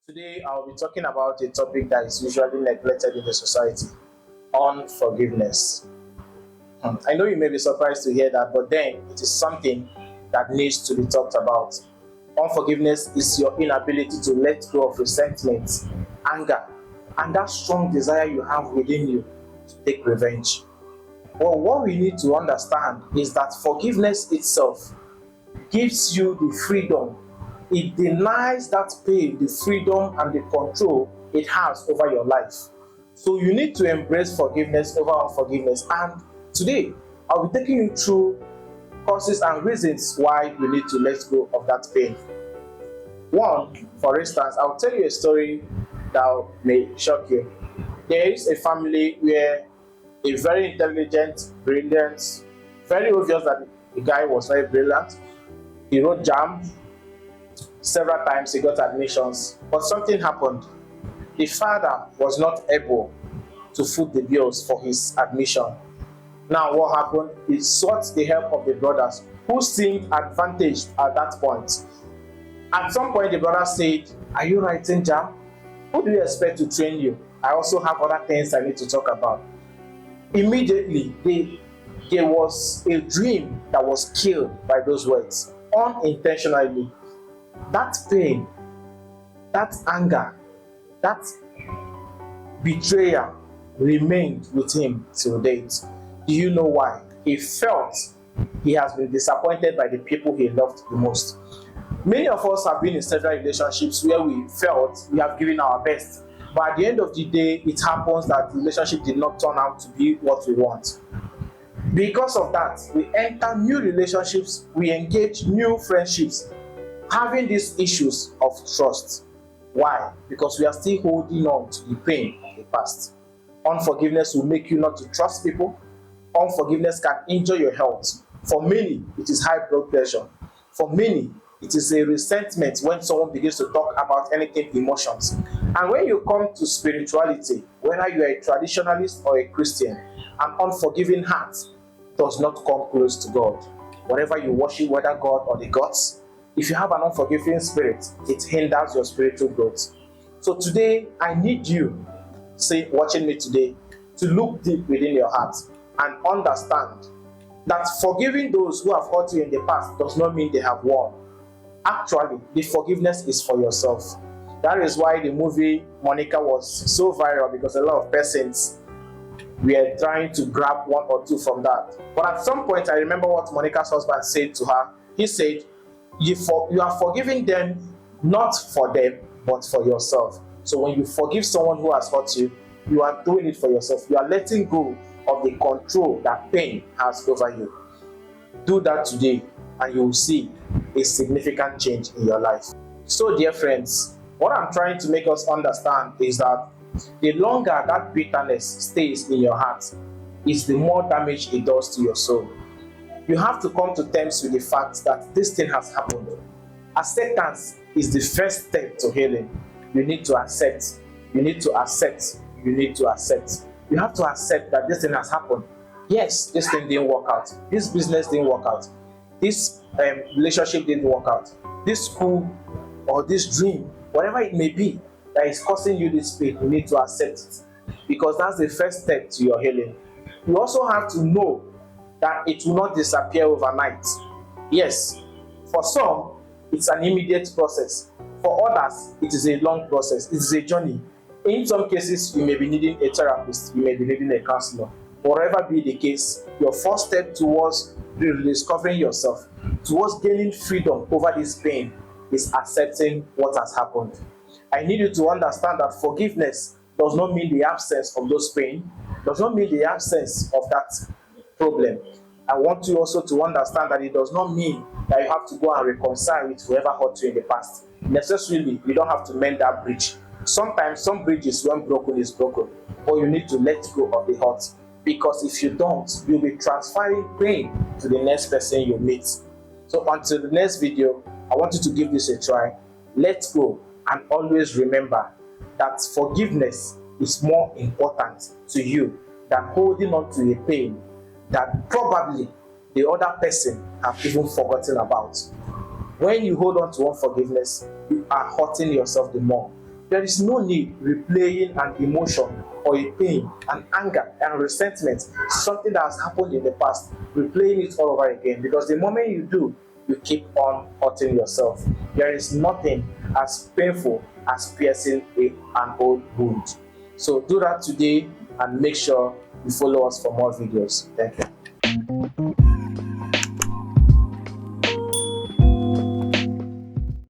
Today, I'll be talking about a topic that is usually neglected in the society: unforgiveness. I know you may be surprised to hear that, but then it is something that needs to be talked about. Unforgiveness is your inability to let go of resentment, anger, and that strong desire you have within you to take revenge. Well, what we need to understand is that forgiveness itself gives you the freedom. It denies that pain, the freedom, and the control it has over your life. So you need to embrace forgiveness over unforgiveness. And today, I'll be taking you through causes and reasons why you need to let go of that pain. One, for instance, I'll tell you a story that may shock you. There is a family where a very intelligent, brilliant, very obvious that the guy was very brilliant. He wrote jam several times, he got admissions, but something happened. The father was not able to foot the bills for his admission. Now, what happened? He sought the help of the brothers, who seemed advantaged at that point. At some point, the brother said, "Are you writing jam? Who do you expect to train you? I also have other things I need to talk about." Immediately, there was a dream that was killed by those words, unintentionally. That pain, that anger, that betrayal remained with him till date. Do you know why? He felt he has been disappointed by the people he loved the most. Many of us have been in several relationships where we felt we have given our best, but at the end of the day, it happens that the relationship did not turn out to be what we want. Because of that, we enter new relationships, we engage new friendships, having these issues of trust. Why? Because we are still holding on to the pain of the past. Unforgiveness will make you not to trust people. Unforgiveness can injure your health. For many, it is high blood pressure. For many, it is a resentment when someone begins to talk about anything emotions. And when you come to spirituality, whether you are a traditionalist or a Christian, an unforgiving heart does not come close to God. Whatever you worship, whether God or the gods, if you have an unforgiving spirit, it hinders your spiritual growth. So today, I need you, say, watching me today, to look deep within your heart and understand that forgiving those who have hurt you in the past does not mean they have won. Actually, the forgiveness is for yourself. That is why the movie Monica was so viral, because a lot of persons were trying to grab one or two from that. But at some point, I remember what Monica's husband said to her. He said, you are forgiving them not for them, but for yourself. So when you forgive someone who has hurt you, you are doing it for yourself. You are letting go of the control that pain has over you. Do that today, and you will see a significant change in your life. So, dear friends, what I'm trying to make us understand is that the longer that bitterness stays in your heart, is the more damage it does to your soul. You have to come to terms with the fact that this thing has happened. Acceptance is the first step to healing. You need to accept. You need to accept. You need to accept. You have to accept that this thing has happened. Yes, this thing didn't work out. This business didn't work out. This relationship didn't work out. This school or this dream, whatever it may be that is causing you this pain, you need to accept it, because that's the first step to your healing. You also have to know that it will not disappear overnight. Yes, for some, it's an immediate process. For others, it is a long process. It is a journey. In some cases, you may be needing a therapist, you may be needing a counselor. Whatever be the case, your first step towards rediscovering yourself, towards gaining freedom over this pain, is accepting what has happened. I need you to understand that forgiveness does not mean the absence of those pain, does not mean the absence of that problem. I want you also to understand that it does not mean that you have to go and reconcile with whoever hurt you in the past. Necessarily, you don't have to mend that bridge. Sometimes some bridges, when broken, is broken, but you need to let go of the hurt, because if you don't, you'll be transferring pain to the next person you meet. So until the next video, I want you to give this a try. Let go, and always remember that forgiveness is more important to you than holding on to a pain that probably the other person have even forgotten about. When you hold on to unforgiveness, you are hurting yourself the more. There is no need replaying an emotion or a pain, an anger and resentment, something that has happened in the past, replaying it all over again. Because the moment you do, you keep on hurting yourself. There is nothing as painful as piercing an old wound. So do that today and make sure you follow us for more videos. Thank you.